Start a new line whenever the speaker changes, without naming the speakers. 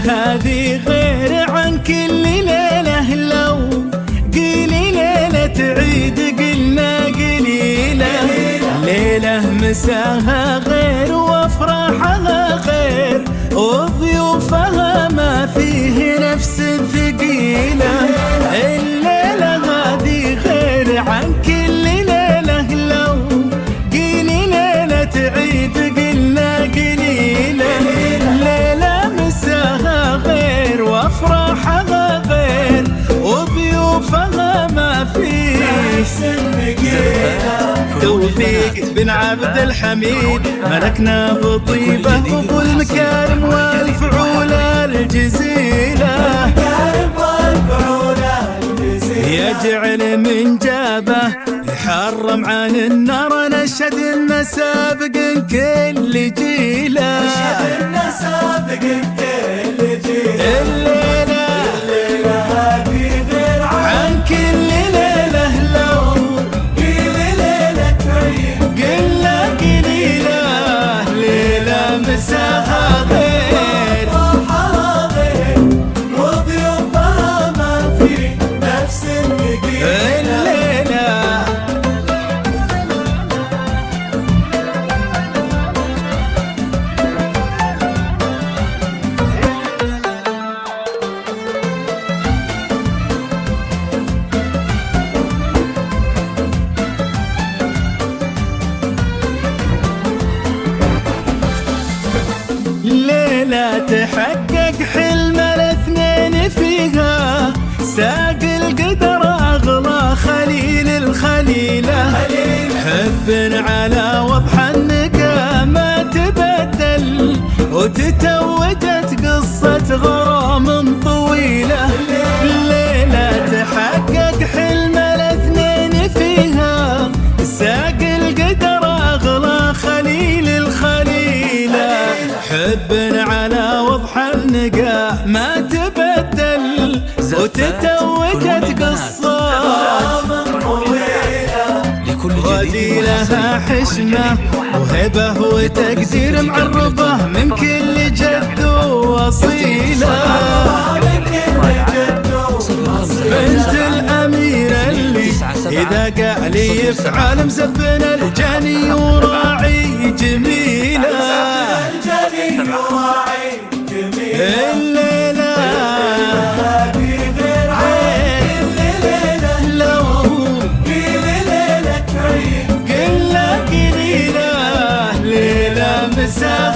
هذه غير عن كل ليلة، لو قيلي ليلة تعيد قلنا قليلة. ليلة مساها غير وافراحها غير، وضيوفها ما فيه نفس ثقيلة. الليلة هذه غير عن كل ليلة، لو قيلي ليلة تعيد قلنا قليلة. ليلة مساها غير وافراحها غير، وضيوفها ما فيه توفيق بن عبد الحميد ملكنا بطيبة وابو المكارم والفعول الجزيلة. يجعل من جابه يحرم عن النار، نشهد إن سابق كل جيله. الليلة هذه غير عن كل ليلة، لو قيل ليلة تعيد قلنا قليلة. ليلة مساها غير وفرحها غير، وضيوفها ما في نفس الثقيلة. ليلة تحقق حلم الاثنين فيها، ساق القدر أغلى خليل الخليلة. حب على وضح النقا ما تبدل، وتتوجت قصة غرام طويلة. ليلة تحقق حلم الاثنين فيها، ساق القدر أغلى خليل الخليلة. حب على وضح النقا ما تبدل، وتتوجت قصات غديلها حشمة وهبة وتقدير معربة من كل جد وأصيلة. بنت الأمير اللي إذا قال يفعل مزبن الجاني وراعي جميلة. الليلة هذه غير عن الليلة، لو قيل ليلة تعيد قلنا قليلة. ليلة مساء